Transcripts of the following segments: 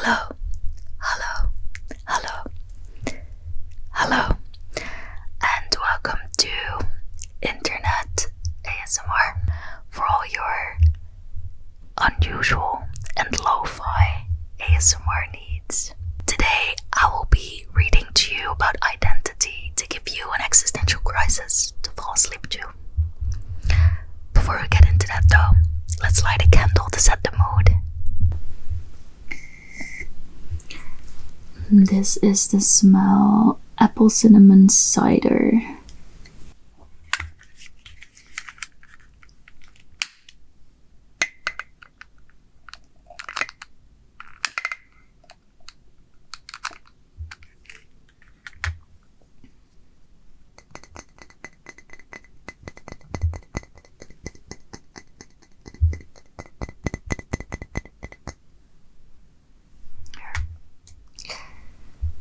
Hello, hello, hello, hello, and welcome to Internet ASMR for all your unusual and lo-fi ASMR needs. Today I will be reading to you about identity to give you an existential crisis to fall asleep to. Before we get into that though, let's light a candle to set the mood. This is the smell apple cinnamon cider.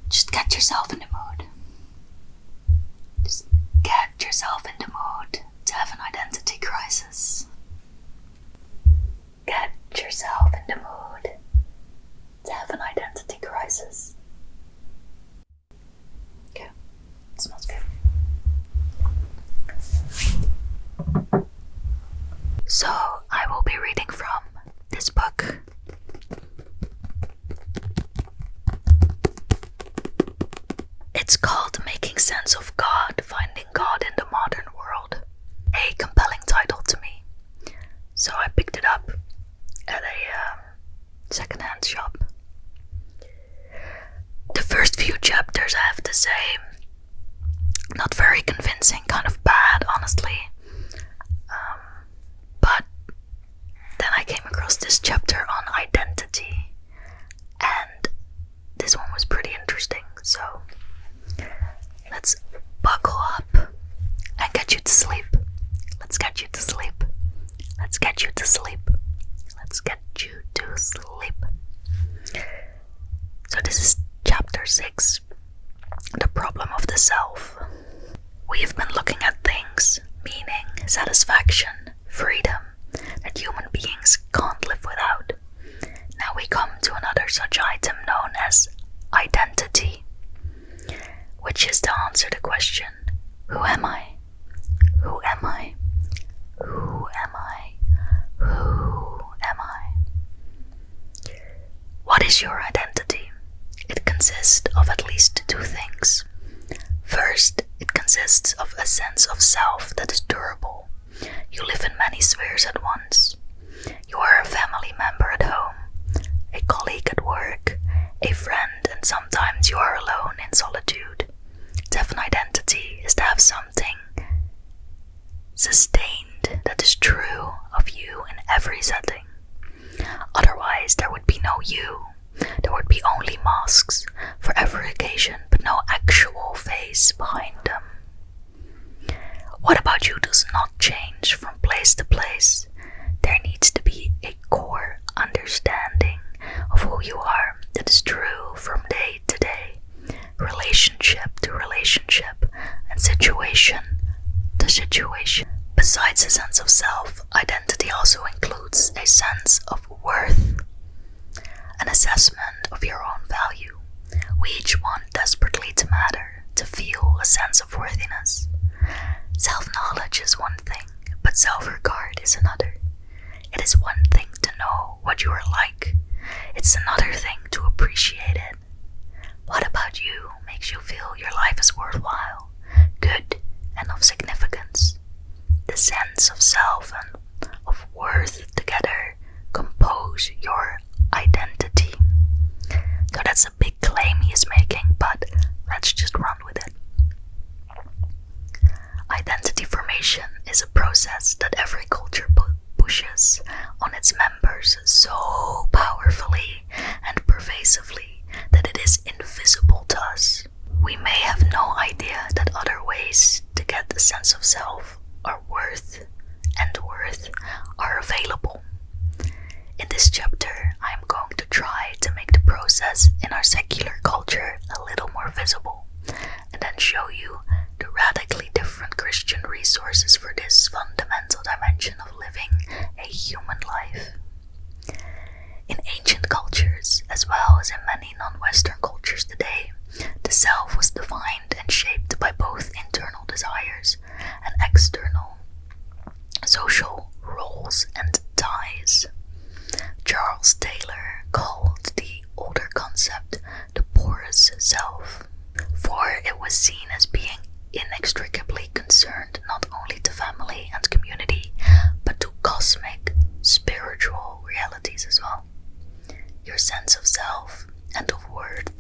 Just get yourself in the mood. Just get yourself in the mood to have an identity crisis. Get yourself in the mood to have an identity crisis. Okay, it smells good. So, I will be reading from this book. It's called Making Sense of God, Finding God in the Modern World. A compelling title to me. So I picked it up at a secondhand shop. The first few chapters, I have to say, not very convincing, kind of bad, honestly. But then I came across this chapter on identity, and this one was pretty interesting, so let's buckle up and get you to sleep. Let's get you to sleep. Let's get you to sleep. Let's get you to sleep. So this is chapter 6, The Problem of the Self. We've been looking at things, meaning, satisfaction, freedom, that human beings can't live without. Now we come to another such item known as identity, which is to answer the question, who am I? Who am I? Who am I? Who am I? What is your identity? It consists of at least two things. First, it consists of a sense of self that is durable. You live in many spheres at once. You are a family member at home, a colleague at work, a friend, and sometimes you are alone in solitude. To have an identity is to have something sustained that is true of you in every setting. Otherwise, there would be no you. There would be only masks for every occasion, but no actual face behind them. What about you does not change from place to place. There needs to be a core understanding of who you are that is true from day to day, relationship to relationship, and situation to situation. Besides a sense of self, identity also includes a sense of worth, an assessment of your own value. We each want desperately to matter, to feel a sense of worthiness. Self-knowledge is one thing, but self-regard is another. It is one thing to know what you are like. It's another thing to appreciate it. What about you makes you feel your life is worthwhile, good, and of significance? The sense of self and of worth together compose your identity. So that's a big claim he is making, but let's just run with it. Identity formation is a process that every culture pushes on its members so powerfully and pervasively that it is invisible to us. We may have no idea that other ways to get a sense of self or worth are available. In this chapter, I am going to try to make the process in our secular culture a little more visible, and then show you the radically different Christian resources for this fundamental dimension of living a human life. In ancient cultures, as well as in Western cultures today, the self was defined and shaped by both internal desires and external social roles and ties. Charles Taylor called the older concept the porous self, for it was seen as being inextricably concerned not only to family and community, but to cosmic, spiritual realities as well. Your sense of self and of worth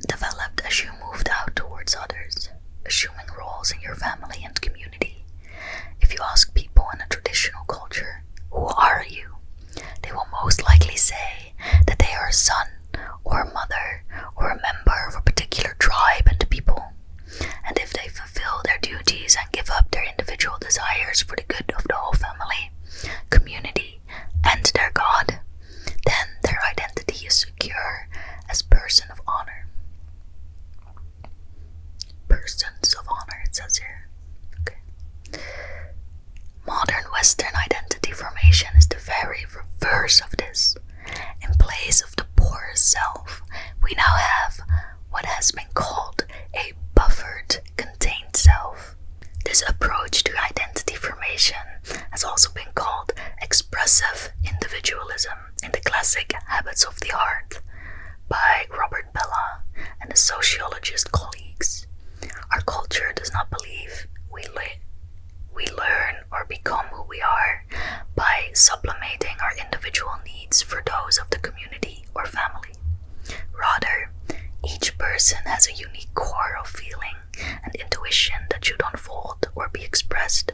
developed as you moved out towards others, assuming roles in your family and community. If you ask people in a traditional culture, "Who are you?" they will most likely say that they are a son or a mother or a member of a particular tribe and people. And if they fulfill their duties and give up their individual desires for the good of the whole family, community, and their God, then their identity is secure as person of honor. Persons of honor, it says here. Okay. Modern Western identity formation is the very reverse of this. In place of the porous self, we now have what has been called a buffered, contained self. This approach to identity formation has also been called expressive individualism in the classic Habits of the Heart by Robert Bellah and his sociologist colleagues. Our culture does not believe we learn or become who we are by sublimating our individual needs for those of the community or family. Rather, each person has a unique core of feeling and intuition that should unfold or be expressed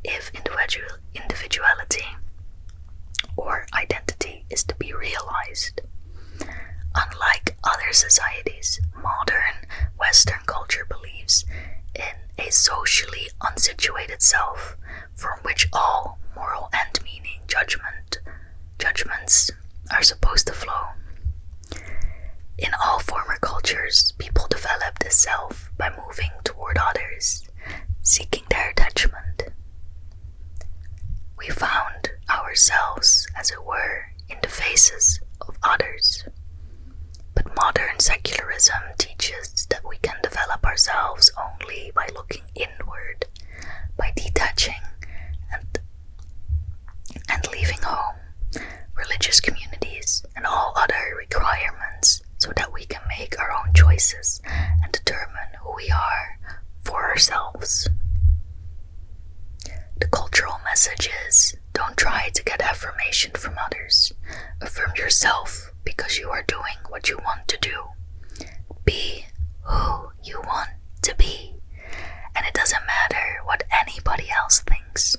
if individuality or identity is to be realized. Unlike other societies, modern Western culture believes in a socially unsituated self from which all moral and meaning judgments are supposed to flow. In all former cultures, people developed this self by moving toward others, seeking their attachment. We found ourselves, as it were, in the faces of others. But modern secularism teaches that we can develop ourselves only by looking inward, by detaching and leaving home, religious communities, and all other requirements so that we can make our own choices and determine who we are for ourselves. The cultural message is, don't try to get affirmation from others. Affirm yourself because you are doing what you want to do. Be who you want to be. And it doesn't matter what anybody else thinks.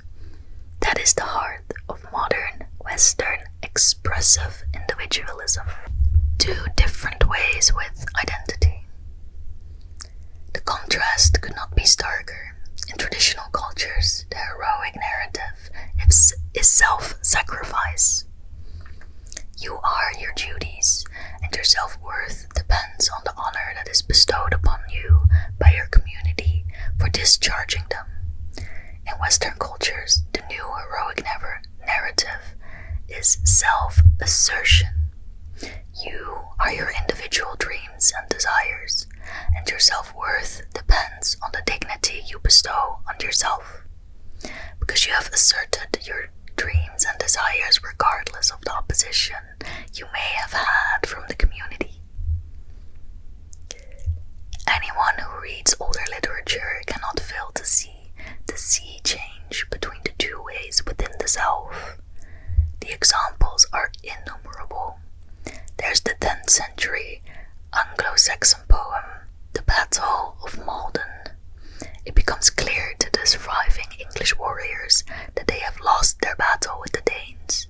That is the heart of modern Western expressive individualism. Two different ways with identity. The contrast could not be starker. In traditional cultures, the heroic narrative is self-sacrifice. You are your duties, and your self-worth depends on the honor that is bestowed upon you by your community for discharging them. In Western cultures, the new heroic narrative is self-assertion. You are your individual dreams and desires, and your self-worth depends on the dignity you bestow on yourself. Because you have asserted your dreams and desires regardless of the opposition you may have had from the community. Anyone who reads older literature cannot fail to see the sea change between the two ways within the self. The examples are innumerable. There's the 10th century Anglo-Saxon poem, The Battle of Malden. It becomes clear to the surviving English warriors that they have lost their battle with the Danes,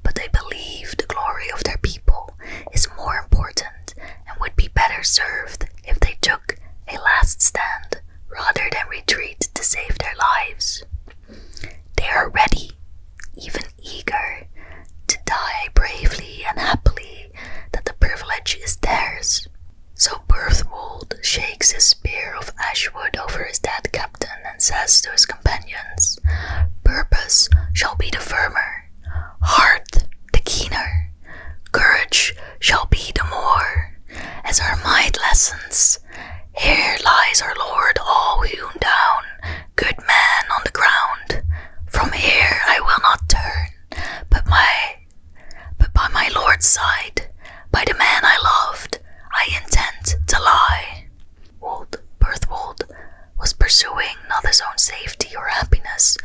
but they believe the glory of their people is more important and would be better served if they took a last stand rather than retreat to save their lives. They are ready, even eager, to die bravely and happily that the privilege is theirs. So as our might lessens. Here lies our Lord all hewn down, good man on the ground. From here I will not turn, but by my Lord's side, by the man I loved, I intend to lie. Berthold was pursuing not his own safety or happiness,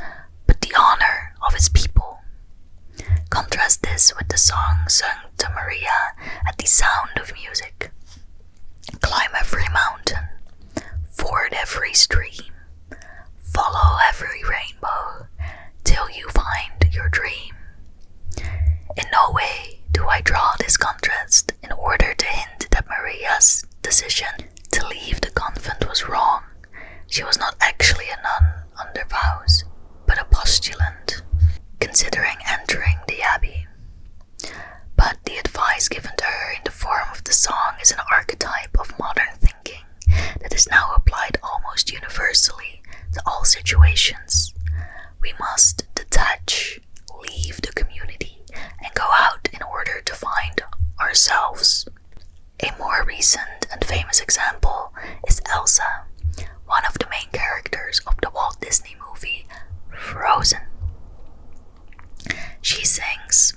but the honor of his people. Contrast this with the song sung to Maria at the sound of music. Climb every mountain, ford every stream, follow every rainbow, till you find your dream. In no way do I draw this contrast in order to hint that Maria's decision to leave the convent was wrong. She was not actually a nun under vows, but a postulant, considering entering the abbey. But the advice given to her in the form of the song is an archetype of modern thinking that is now applied almost universally to all situations. We must detach, leave the community, and go out in order to find ourselves. A more recent and famous example is Elsa, one of the main characters of the Walt Disney movie Frozen. She sings,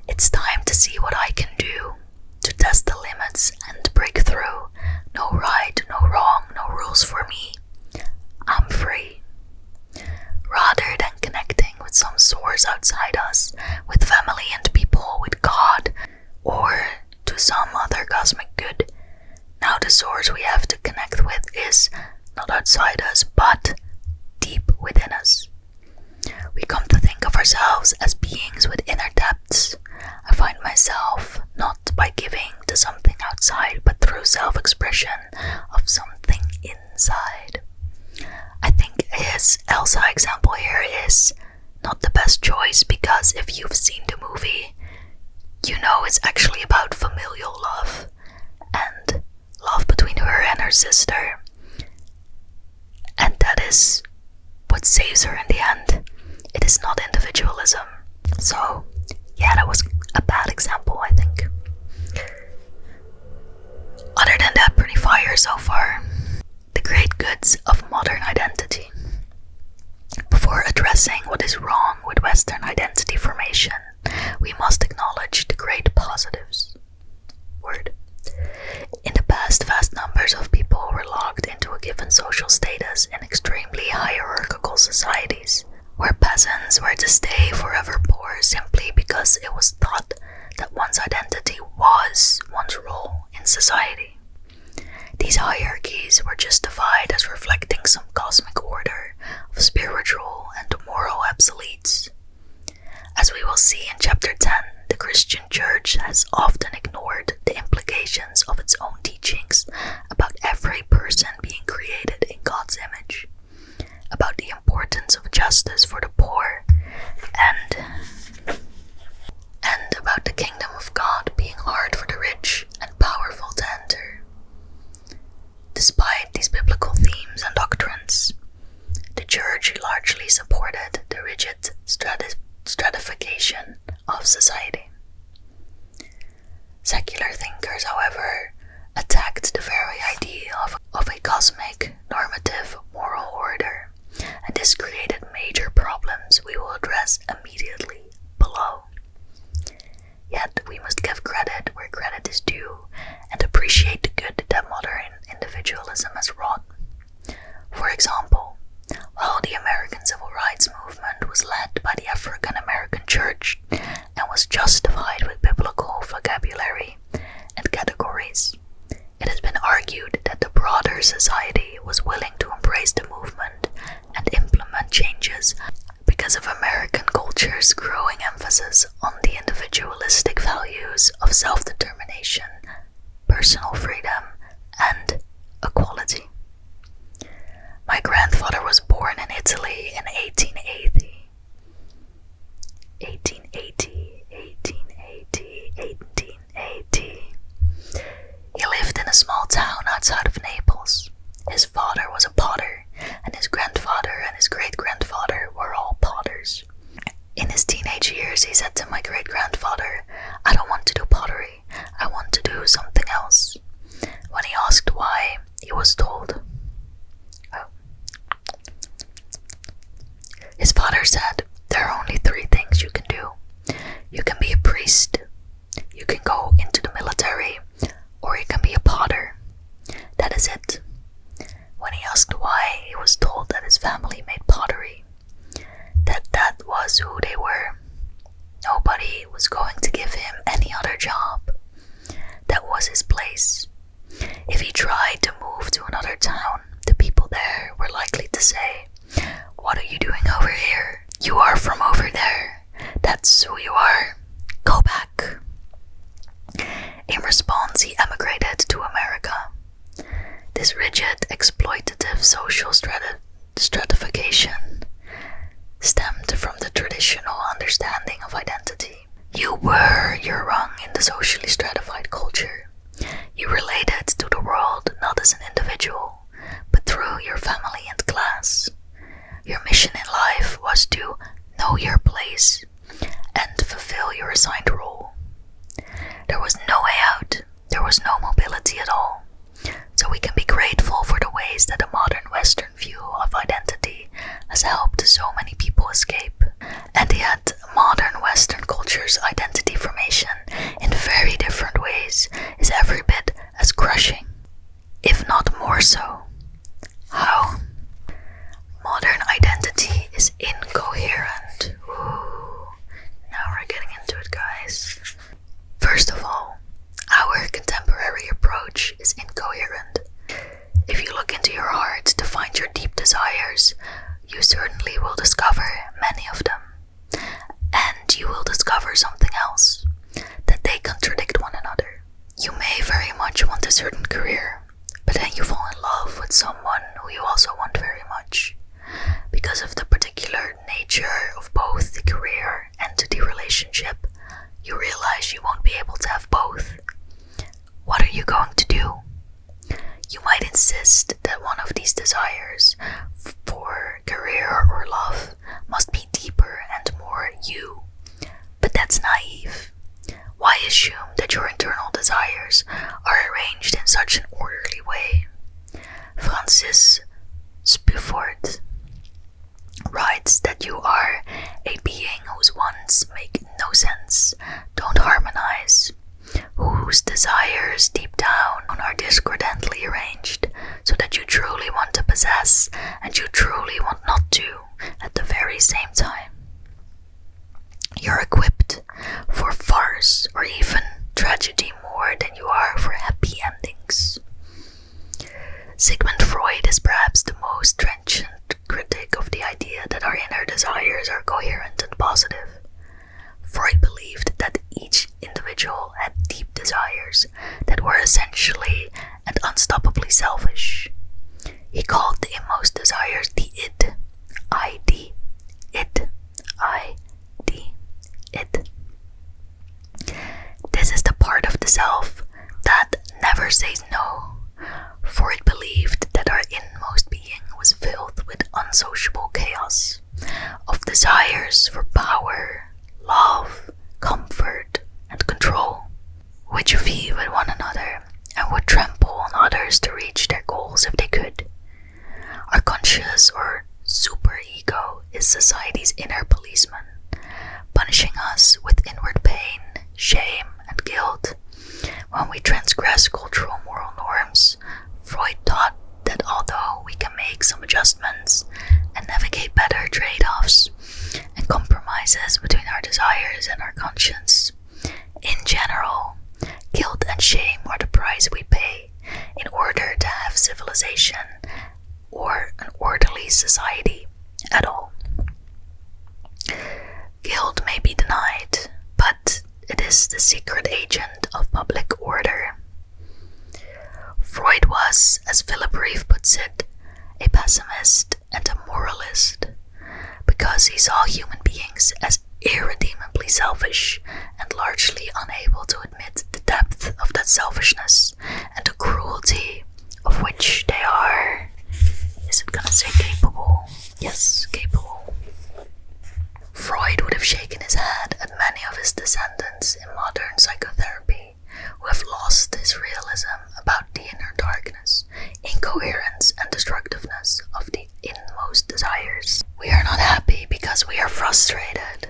"It's time to see what I can do, to test the limits and break through. No right, no wrong, no rules for me. I'm free." Rather than connecting with some source outside us, with family and people, with God, or to some other cosmic good, now the source we have to connect with is not outside us, but deep within us. We come to think of ourselves as beings with inner depths. I find myself not by giving to something outside, but through self-expression of something inside. I think his Elsa example here is not the best choice, because if you've seen the movie, you know it's actually about familial love and love between her and her sister. And that is what saves her in the end. It is not individualism. So, yeah, that was a bad example, I think. Other than that, pretty fire so far. The great goods of modern identity. Before addressing what is wrong with Western identity formation, we must acknowledge the great positives. Word. In the past, vast numbers of people were locked into a given social status in extremely hierarchical societies, where peasants were to stay forever poor simply because it was thought that one's identity was one's role in society. These hierarchies were justified as reflecting some cosmic order of spiritual and moral obsoletes. As we will see in chapter 10, the Christian Church has often ignored the implications of its own teachings about every person being created in God's image, about the importance of justice for the poor, and about the kingdom of God being hard for the rich and powerful to enter. Despite these biblical themes and doctrines, the Church largely supported the rigid stratification of society. Secular thinkers, however, attacked the very idea of a cosmic, normative, moral order, and this created major problems we will address immediately below. Yet we must give credit where credit is due and appreciate the good that modern individualism has wrought. For example, while the American Civil Rights Movement was led by the African American Church and was justified with biblical vocabulary and categories, it has been argued that the broader society was willing to embrace the movement and implement changes because of American culture's growing emphasis on the individualistic values of self-determination, personal freedom, and equality. My grandfather was born in Italy in 1880. 1880. He lived in a small town outside of Naples. His father was a potter, and his grandfather and his great-grandfather were all In his teenage years, he said to my great-grandfather, "I don't want to do pottery. was who they were. Nobody was going to give him any other job. That was his place. If he tried to move to another town, the people there were likely to say, "What are you doing over here? You are from over there. That's who you are. Go back." In response, he emigrated to America. This rigid, exploitative social stratification stemmed from the traditional understanding of identity. You were your rung in the socially stratified culture. You related to the world not as an individual, but through your family and class. Your mission in life was to know your place and fulfill your assigned role. There was no way out. There was no mobility at all. So we can be grateful for the ways that the modern Western view of identity has helped so many people escape. And yet, modern Western culture's identity formation in very different ways is every bit as crushing, if not more so. How? Modern identity is incoherent. Ooh, now we're getting into it, guys. First of all, our contemporary approach is incoherent. If you look into your heart to find your deep desires, you certainly will discover many of them. And you will discover something else, that they contradict one another. You may very much want a certain career, but then you fall in love with someone who you also want very much. Because of the particular nature of both the career and the relationship, you realize you won't be able to have both. What are you going to do? You might insist that one of these desires, for career or love, must be deeper and more you. But that's naive. Why assume that your internal desires are arranged in such an orderly way? Francis Spuford writes that you are a being whose wants make no sense, don't harmonize, whose desires deep down are discordantly arranged, so that you truly want to possess and you truly want not to at the very same time. You're equipped for farce or even tragedy more than you are for happy endings. Sigmund Freud is perhaps the most trenchant critic of the idea that our inner desires are coherent and positive. Freud believed that each individual had deep desires that were essentially and unstoppably selfish. He called the inmost desires the id, I-D, id, I-D, id. This is the part of the self that never says no. Freud believed that our inmost being was filled with unsociable chaos of desires for power, love, comfort, and control, which vie with one another and would trample on others to reach their goals if they could. Our conscious or superego is society's inner policeman, punishing us with inward pain, shame, and guilt when we transgress cultural moral norms. Freud taught that although we can make some adjustments and navigate better trade-offs and compromises between our desires and our conscience, in general, guilt and shame are the price we pay in order to have civilization or an orderly society at all. Guilt may be denied, but it is the secret agent of public order. Freud was, as Philip Reeve puts it, a pessimist and a moralist, because he saw human beings as irredeemably selfish and largely unable to admit the depth of that selfishness and the cruelty of which they are, is it gonna say capable? Yes, capable. Freud would have shaken his head at many of his descendants in modern psychotherapy who have lost his realism about the inner darkness, incoherence, and destructiveness of the inmost desires. We are not happy because we are frustrated.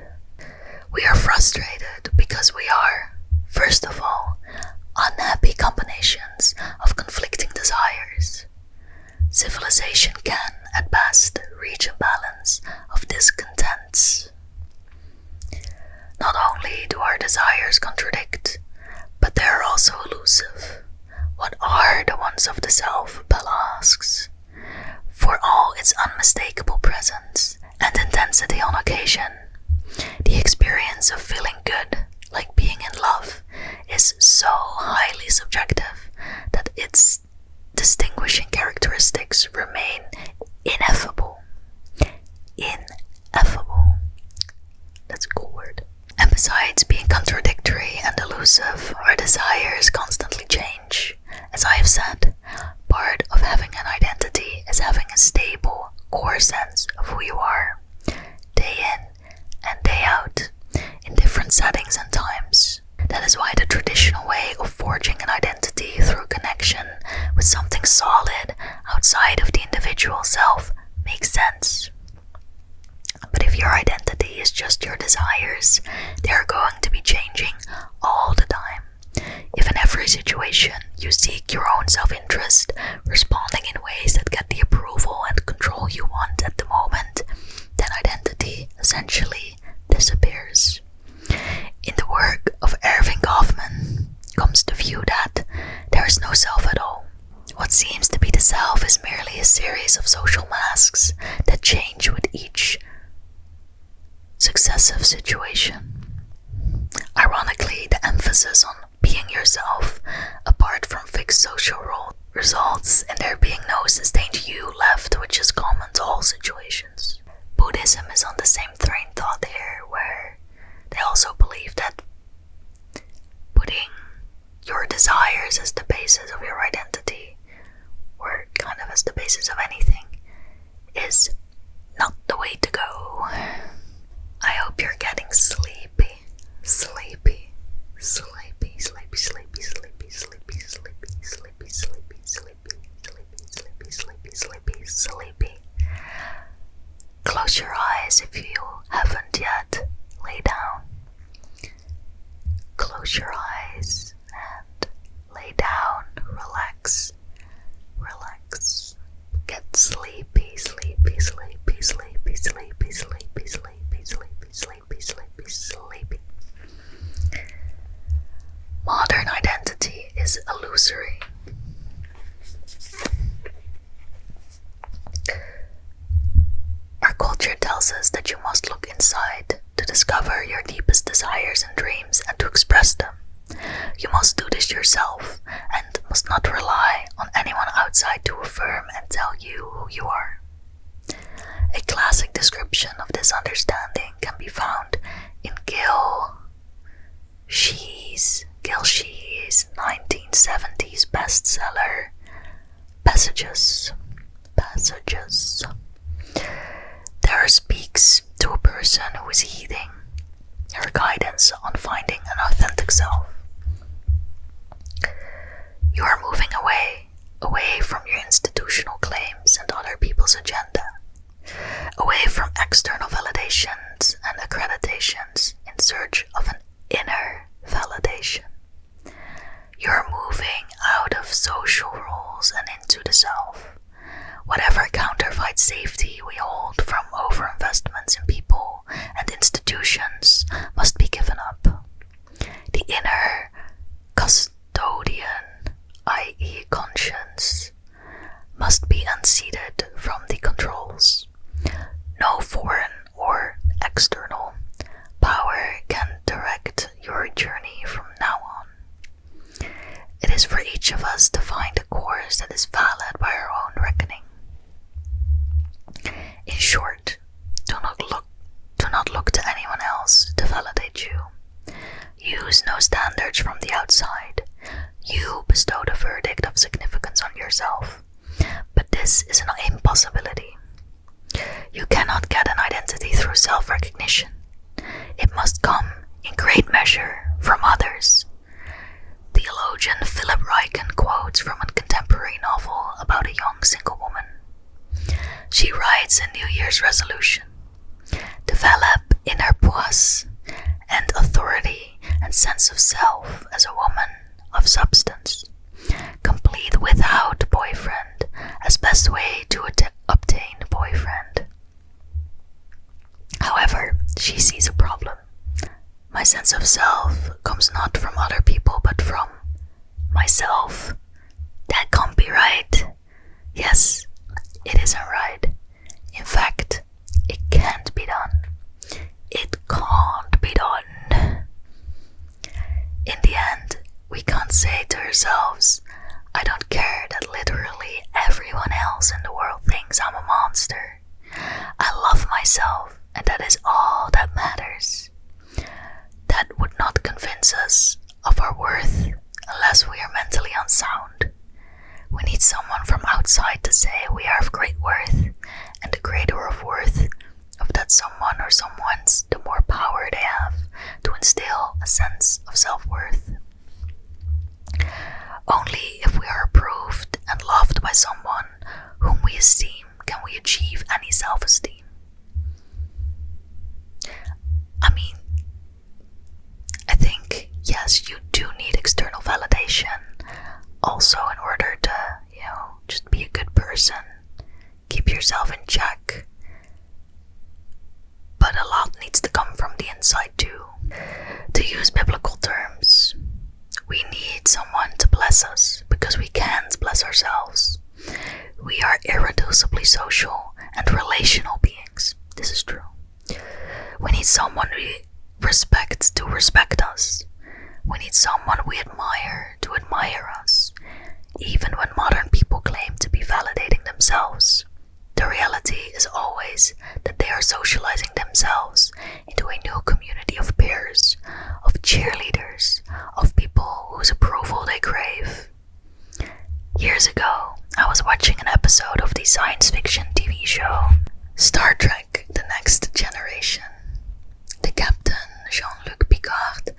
We are frustrated because we are, first of all, importance of the self, Bella asks. For all its unmistakable presence and intensity on occasion, the experience of feeling good, like being in love, is so highly subjective that its distinguishing characteristics remain ineffable. Ineffable. That's a cool word. And besides being contradictory and elusive, our desires constantly change. As I have said, part of having an identity is having a stable, core sense of who you are, day in and day out, in different settings and times. That is why the traditional way of forging an identity through connection with something solid outside of the individual self makes sense. But if your identity is just your desires, they are going to be changing all the time. If in every situation you seek your own self-interest, responding in ways that get the approval and control you want at the moment, then identity essentially disappears. In the work of Erving Goffman comes the view that there is no self at all. What seems to be the self is merely a series of social masks that change with each successive situation. Ironically, the emphasis on being yourself, apart from fixed social role, results in there being no sustained you left, which is common to all situations. Buddhism is on the same train thought here, where they also believe that putting your desires as the basis of your identity, or kind of as the basis of anything, is not the way to go. I hope you're getting sleepy, sleepy, sleepy, sleepy, sleepy, sleepy, sleepy, sleepy, sleepy, sleepy, sleepy, sleepy, sleepy, sleepy, sleepy. Close your eyes if you haven't yet. Lay down. Close your eyes and lay down. Relax. Relax. Get sleepy, sleepy, sleepy, sleepy, sleepy, sleepy, sleepy, sleepy, sleepy, sleepy, sleepy. Modern identity is illusory. Our culture tells us that you must look inside to discover your deepest desires and dreams and to express them. You must do this yourself and must not rely on anyone outside to affirm and tell you who you are. A classic description of this understanding can be found in Gil Shee's 1970s bestseller, Passages. There speaks to a person who is heeding her guidance on finding an authentic self. You are moving away from your institutional claims and other people's agenda, away from external validations and accreditations in search of an inner validation. You are moving out of social roles and into the self. Whatever counterfeit safety we hold from overinvestments in people and institutions must be given up. The inner custodian, i.e. conscience, must be unseated from the controls. No foreign or external power can direct your journey from now on. It is for each of us to find a course that is valid by our own reckoning. In short, do not look to anyone else to validate you. Use no standards from the outside. You bestow the verdict of significance on yourself. But this is an impossibility. You cannot get an identity through self-recognition. It must come in great measure from others. Theologian Philip Ryken quotes from a contemporary novel about a young single woman. She writes a New Year's resolution: develop inner poise and authority and sense of self as a woman of substance. Complete without boyfriend as best way to obtain boyfriend. However, she sees a problem. My sense of self comes not from other people but from myself. That can't be once say to ourselves, I don't care that literally everyone else in the world thinks I'm a monster. I love myself, and that is all that matters. That would not convince us of our worth unless we are mentally unsound. We need someone from outside to say we are of great worth, and the greater of worth of that someone or someones, the more power they have to instill a sense of self-worth. Only if we are approved and loved by someone whom we esteem can we achieve any self-esteem. I think, yes, you do need external validation also in order to, just be a good person, keep yourself in check. But a lot needs to come from the inside too. To use biblical terms, we need someone to bless us because we can't bless ourselves. We are irreducibly social and relational beings. This is true. We need someone we respect to respect us. We need someone we admire to admire us. Even when modern people claim to be validating themselves, the reality is always that they are socializing themselves into a new community of peers, of cheerleaders, of people whose approval they crave. Years ago, I was watching an episode of the science fiction TV show Star Trek: The Next Generation. The captain, Jean-Luc Picard,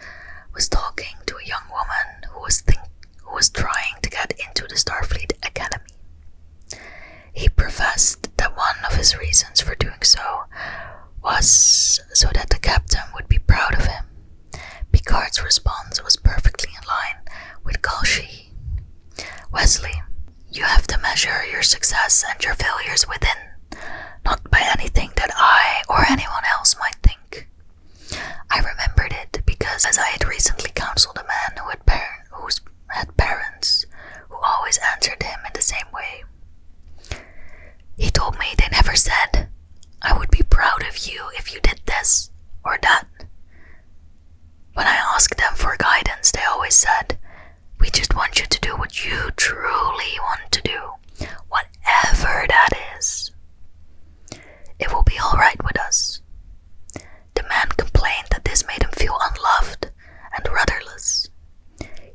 was talking to a young woman who was trying to get into the Starfleet Academy. He professed that one of his reasons for doing so was so that the captain would be proud of him. Picard's response was perfectly in line with Kalshi. Wesley, you have to measure your success and your failures within, not by anything that I or anyone else might think. I remembered it because as I had recently counseled a man who had parents who always answered him in the same way. He told me they never said, I would be proud of you if you did this or that. When I asked them for guidance, they always said, we just want you to do what you truly want to do, whatever that is. It will be alright with us. The man complained that this made him feel unloved and rudderless.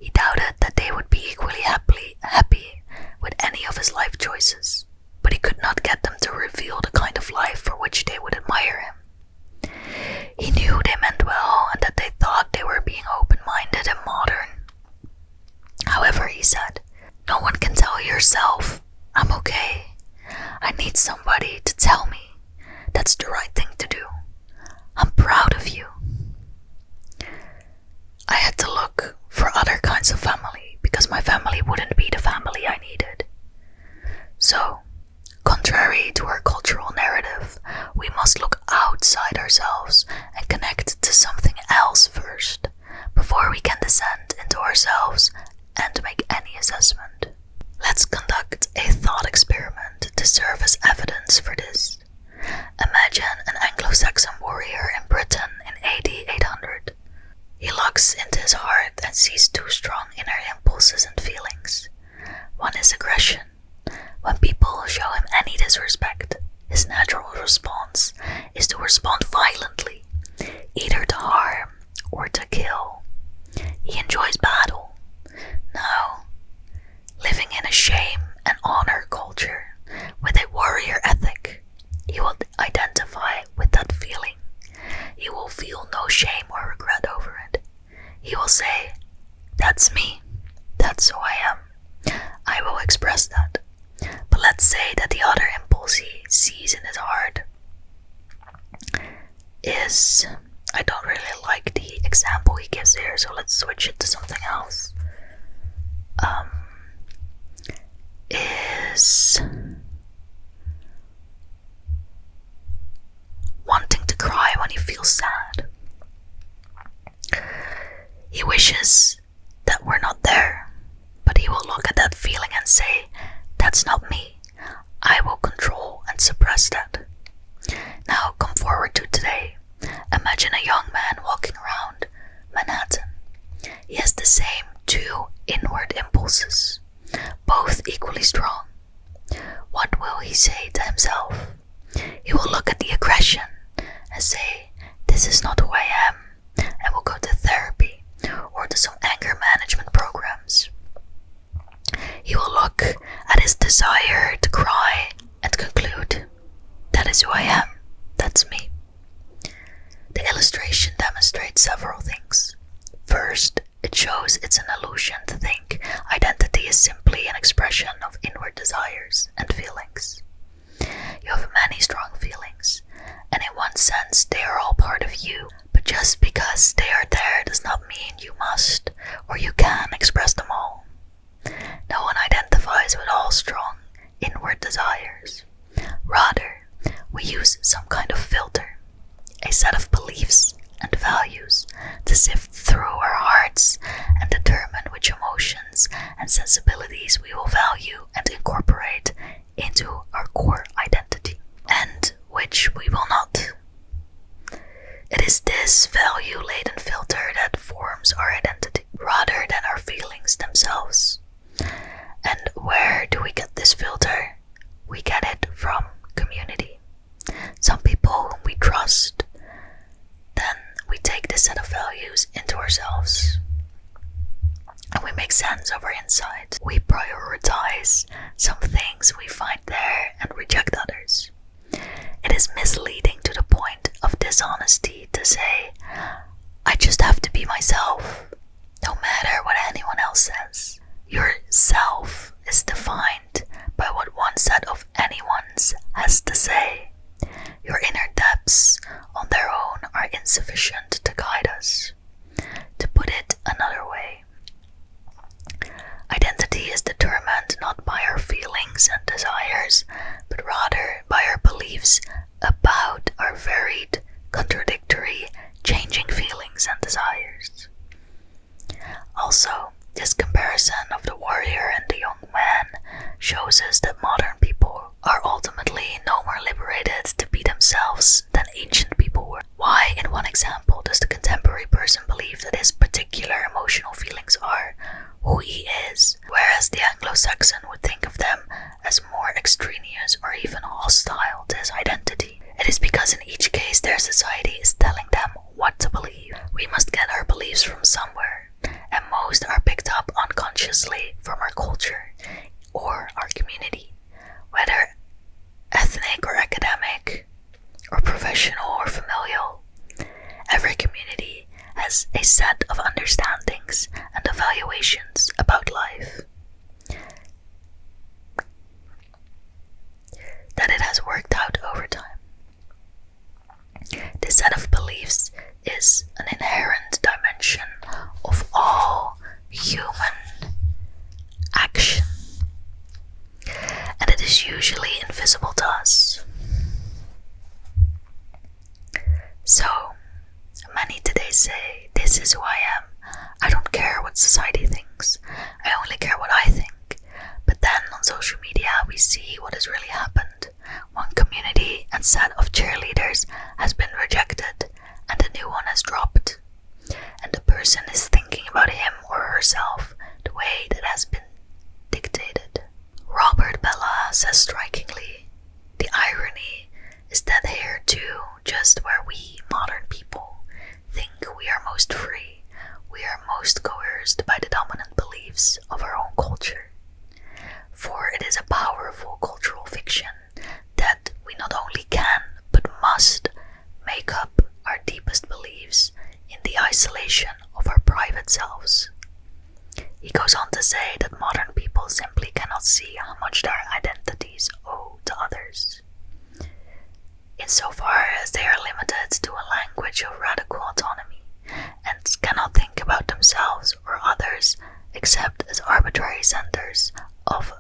He doubted that they would be equally happy with any of his life choices, but he could not get them to reveal the kind of life for which they would admire him. He knew they meant well and that they thought they were being open-minded and modern. However, he said, no one can tell yourself, I'm okay. I need somebody to tell me that's the right thing to do. I'm proud of you. I had to look for other kinds of family because my family wouldn't be the family I needed. So, contrary to our cultural narrative, we must look outside ourselves and connect to something else first, before we can descend into ourselves and make any assessment. Let's conduct a thought experiment to serve as evidence for this. Imagine an Anglo-Saxon warrior in Britain in AD 800. He looks into his heart and sees two strong inner impulses and feelings. One is aggression. When people show him any disrespect, his natural response is to respond violently, either to harm or to kill. He enjoys battle. Now, living in a shame and honor culture with a warrior ethic, he will identify with that feeling. He will feel no shame or regret over it. He will say, that's me. That's who I am. I will express that. But let's say that the other impulse he sees in his heart is, I don't really like the example he gives here, so let's switch it to something else. Is wanting to cry when he feels sad. He wishes that we're not there, but he will look at that feeling and say, that's not me. I will control and suppress that. Now come forward to today. Imagine a young man walking around Manhattan. He has the same two inward impulses, both equally strong. What will he say to himself? He will look at the aggression and say, "This is not who I am," and will go to therapy or to some anger management programs. He will look at his desire to cry and conclude, "That is who I am, that's me." The illustration demonstrates several things. First, it shows it's an illusion to think identity is simply an expression of inward desires and feelings. You have many strong feelings, and in one sense they are all part of you, but just because they are there does not mean you must or you can express them all. No one identifies with all strong inward desires. Rather, we use some kind of filter, a set of beliefs and values to sift through our hearts and determine which emotions and sensibilities we will value and incorporate into our core identity, and which we will not. It is this value-laden filter that forms our identity, rather than our feelings themselves. And where do we get this filter? We get it from community. Some people whom we trust. Then we take this set of values into ourselves, and we make sense of our inside. We prioritize some things we find there and reject others. It is misleading to the point of dishonesty to say, "I just have to be myself, no matter what anyone else says." Your self is defined by what one set of anyone's has to say. Your inner depths on their own are insufficient to guide us. To put it another way, identity is determined not by our feelings and desires, but rather by our beliefs about our varied, contradictory, changing feelings and desires. Also, this comparison of the warrior and the young man shows us that modern people are ultimately no more liberated to be themselves than ancient people were. Why, in one example, does the contemporary person believe that his particular emotional feelings are who he is, whereas the Anglo-Saxon would think of them as more extraneous or even hostile to his identity? It is because in each case their society is telling them what to believe. We must get our beliefs from somewhere, and most are picked up unconsciously from our culture or our community, whether ethnic or academic, or professional or familial. Every community has a set of understandings and evaluations about life that it has worked out over time. This set of beliefs is an inherent dimension of all human action, and it is usually invisible to us. So, many today say, "This is who I am. I don't care what society thinks. I only care what I think." But then on social media we see what has really happened. One community and set of cheerleaders has been rejected and a new one has dropped. And the person is thinking about him or herself the way that has been dictated. Robert Bella says strikingly, "The irony is that here too, just where we modern people think we are most free, we are most coerced by the dominant beliefs of our own culture. For it is a powerful cultural fiction that we not only can, but must make up our deepest beliefs in the isolation of our private selves." He goes on to say that modern people simply cannot see how much their identities owe to others, insofar as they are limited to a language of radical autonomy, and cannot think about themselves or others except as arbitrary centers of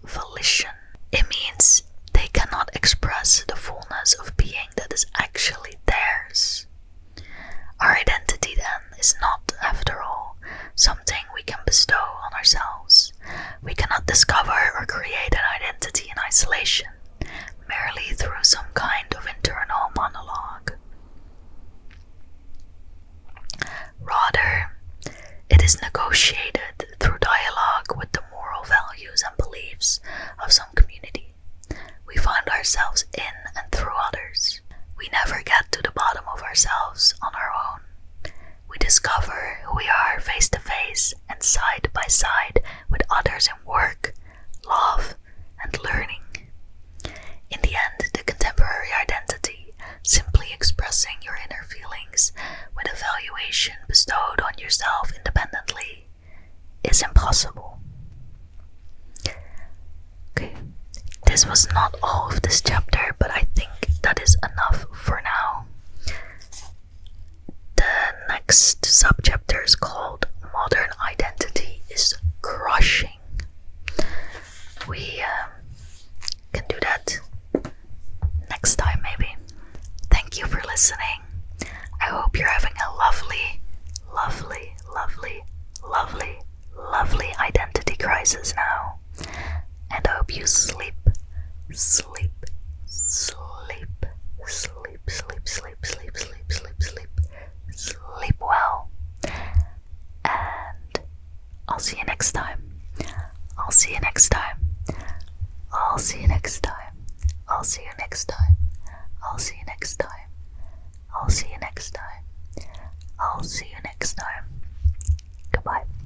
volition. It means they cannot express the fullness of being that is actually theirs. Our identity then is not, after all, something we can bestow on ourselves. We cannot discover or create an identity in isolation, merely through some kind of internal monologue. Rather, it is negotiated through coincide with others in work, love, and learning. In the end, the contemporary identity, simply expressing your inner feelings with a valuation bestowed on yourself independently, is impossible. Okay, this was not all of this chapter, but I think that is enough for now. The next subchapter is called Modern Identity is Crushing. We can do that next time, maybe. Thank you for listening. I hope you're having a lovely, lovely, lovely, lovely, lovely identity crisis now. And I hope you sleep, sleep, sleep, sleep, sleep, sleep, sleep, sleep, sleep, sleep, sleep well. And I'll see you next time. I'll see you next time. I'll see you next time. I'll see you next time. I'll see you next time. I'll see you next time. I'll see you next time.